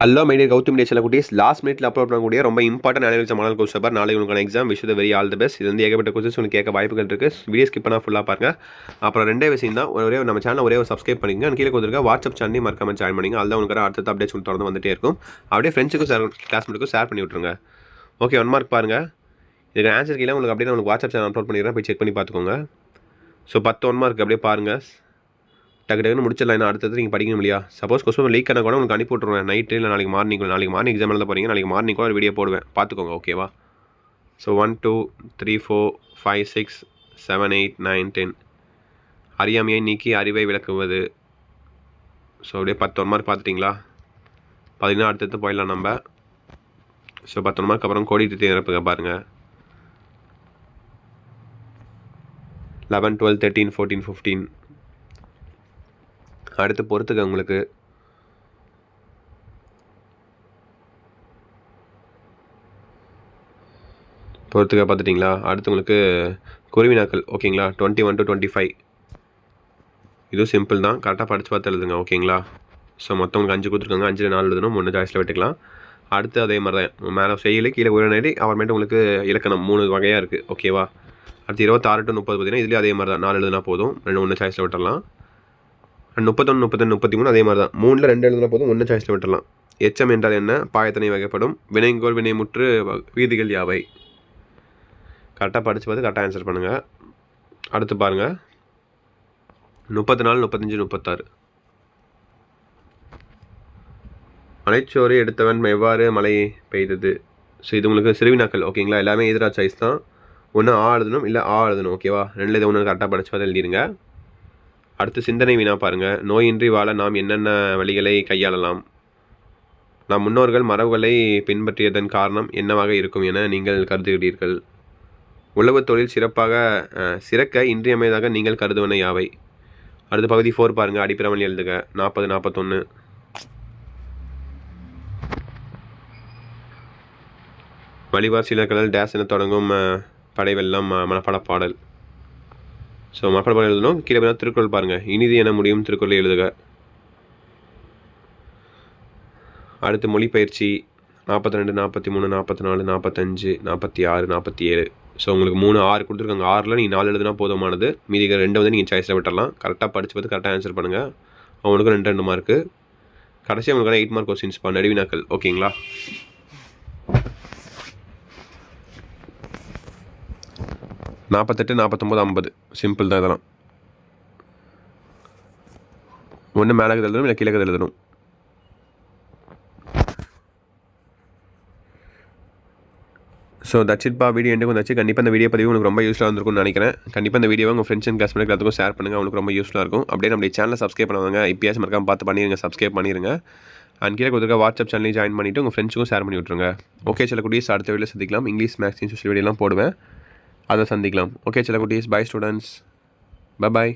Hello my dear Gautham media சில குட்டீஸ் last மினிட்ல அப்லோட் பண்ணக்கூடிய ரொம்ப important analytics model course paper நாளைக்கு உங்களுக்கான exam wish the very all the best. இது வந்து ஏகப்பட்ட கோர்சஸ் உங்களுக்கு கேட்க வாய்ப்புகள் இருக்குது. வீடியோ ஸ்கிப் பண்ணால் ஃபுல்லாக பாருங்க. அப்புறம் ரெண்டே விஷயம் தான், நம்ம சேனல் ஒரே ஒரு சப்ஸ்கிரைப் பண்ணிங்க. கீழே கொடுத்துருக்க வாட்ஸ்அப் சேனலையும் மறக்காம ஜாயின் பண்ணிங்க. அதுதான் உங்களுக்கு அடுத்த அப்டேட்ஸ் உங்களுக்கு தொடர்ந்து வந்துட்டே இருக்கும். அப்படியே ஃப்ரெண்ட்ஸுக்கும் கிளாஸ்மேட்டுக்கும் ஷேர் பண்ணி விட்ருங்க. ஓகே, 1 மார்க் பாருங்கள். இதுக்கு ஆன்சர் கீழே உங்களுக்கு அப்படியே உங்களுக்கு வாட்ஸ்அப் சேனல் அப்லோட் பண்ணிடுறேன், போய் செக் பண்ணி பார்த்துக்கோங்க. ஸோ 10 1 மார்க் அப்படியே பாருங்கள். டக்கு டக்குன்னு முடிச்சிடலாம். ஏன்னா அடுத்தது நீங்கள் படிக்கணும் இல்லையா? சப்போஸ் கொஸ்டின் லீக் ஆனால் கூட உங்களுக்கு அனுப்பி விட்ருவேன் நைட்டு, இல்லை நாளைக்கு மார்னிங் எக்ஸாம் எழுத போகிறீங்க. நாளைக்கு மார்னிங் கூட ஒரு வீடியோ போடுவேன், பார்த்துக்கோங்க. ஓகேவா? ஸோ 1 2 3 4 5 6 7 8 9 10 அறியாமையை நீக்கி அறிவை விளக்குவது. ஸோ அப்படியே 10 மார்க் பார்த்துட்டிங்களா? பார்த்தீங்கன்னா அடுத்தது போயிடலாம் நம்ம. ஸோ 10 மார்க் அப்புறம் கோடிட்டு நிரப்புங்க பாருங்கள். 11 12 13 14 15 அடுத்து பொறுத்துக்க உங்களுக்கு. பொறுத்துக்க பார்த்துட்டிங்களா? அடுத்து உங்களுக்கு குருவினாக்கள். ஓகேங்களா? 21 to 25 இதுவும் சிம்பிள் தான், கரெக்டாக படித்து பார்த்து எழுதுங்க. ஓகேங்களா? ஸோ மொத்தம் உங்களுக்கு 5 கொடுத்துருக்காங்க. 5ல் 4 எழுதணும், 3 சாய்ஸில் விட்டுக்கலாம். அடுத்து அதே மாதிரி தான், மேலே செய்யலை கீழே உரைநடை அப்புறமேட்டு உங்களுக்கு இலக்கணம் 3 வகையாக இருக்குது. ஓகேவா? அடுத்து 26 to 30 பார்த்தீங்கன்னா இதுலேயும் அதே மாதிரி தான், 4 எழுதுனா போதும், 1 சாய்ஸில் விட்டுடலாம். 31 32 33 அதே மாதிரி தான், 3ல் 2 எழுதுனா போதும், 1 சாய்ஸில் விட்டுடலாம். எச்சம் என்றால் என்ன? பாயத்தனை வகைப்படும். வினைங்கோல் வினைமுற்று வீதிகள் யாவை? கரெக்டாக படித்து பார்த்து கரெக்டாக ஆன்சர் பண்ணுங்கள். அடுத்து பாருங்கள், 34 35 36 மலைச்சோறு எடுத்தவன் எவ்வாறு மழை பெய்தது? ஸோ இது உங்களுக்கு சிறுவினாக்கள். ஓகேங்களா? எல்லாமே எதிராக சாய்ஸ் தான். ஒன்று ஆ எழுதணும், இல்லை ஆ எழுதணும். ஓகேவா? 2ல் இதை ஒன்று கரெக்டாக படித்து பார்த்து எழுதிடுங்க. அடுத்து சிந்தனை வினா பாருங்கள். நோயின்றி வாழ நாம் என்னென்ன வழிகளை கையாளலாம்? நம் முன்னோர்கள் மரபுகளை பின்பற்றியதன் காரணம் என்னவாக இருக்கும் என நீங்கள் கருதுகிறீர்கள்? உழவு தொழில் சிறக்க இன்றியமையதாக நீங்கள் கருதுவன யாவை? அடுத்து பகுதி 4 பாருங்கள். அடிப்பிரமணி எழுதுக. 40 41 வழிபார் சிலக்கடல் டேஸ் என தொடங்கும் படைவெல்லாம் மனப்பாட பாடல். ஸோ மனப்பாட பாடல் எழுதணும். கீழே பார்த்தா திருக்குறள் பாருங்கள். இனிது என முடியும் திருக்குறளை எழுதுக. அடுத்து மொழிப்பயிற்சி 42 43 44 45 46 47 ஸோ உங்களுக்கு 3 6 கொடுத்துருக்காங்க. 6ல் நீங்கள் 4 எழுதுனா போதுமானது. மீதி 2 வந்து நீங்கள் சாய்ஸில் விட்டுடலாம். கரெக்டாக படித்து பார்த்து கரெக்டாக ஆன்சர் பண்ணுங்கள். அவனுக்கு 2 மார்க்கு. கடைசியாக உங்களுக்கான 8 மார்க் கொஸ்டின்ஸ் நடுவினாக்கள். ஓகேங்களா? நாற்பத்தெட்டு 49 50 சிம்பிள் தான். இதெல்லாம் ஒன்று மேலே எழுதணும், இல்லை கீழே எழுதணும். ஸோ தட்ஸ் இட் பா. வீடியோ எண்டுக்கு வந்தாச்சு. கண்டிப்பாக இந்த வீடியோ பதிவு உங்களுக்கு ரொம்ப யூஸ்ஃபுல்லாக இருந்திருக்கும்னு நினைக்கிறேன். கண்டிப்பாக இந்த வீடியோ உங்கள் ஃப்ரெண்ட்ஸ் அண்ட் கிளாஸ்மேட் எல்லாத்துக்கும் ஷேர் பண்ணுங்கள். அவங்களுக்கு ரொம்ப யூஸ்ஃபுல்லாக இருக்கும். அப்படியே நம்ம சேனலை சப்ஸ்கிரைப் பண்ணுவாங்க. இப்போயாச்சும் மறக்காம பார்த்து பண்ணிடுங்க, சப்ஸ்கிரைப் பண்ணிடுங்க. அண்ட் கீழே கொடுத்துருக்க வாட்ஸ்அப் சேனலையும் ஜாயின் பண்ணிவிட்டு உங்கள் ஃப்ரெண்ட்ஸுக்கும் ஷேர் பண்ணி விட்ருங்க. ஓகே சில குட்டீஸ், அடுத்த வீடியோ சந்திக்கலாம். இங்கிலீஷ் மேக்ஸ் சோஷியல் வீடியோலாம் போடுவேன், அதை சந்திக்கலாம். ஓகே சில குட்டீஸ், பை ஸ்டூடெண்ட்ஸ், பை.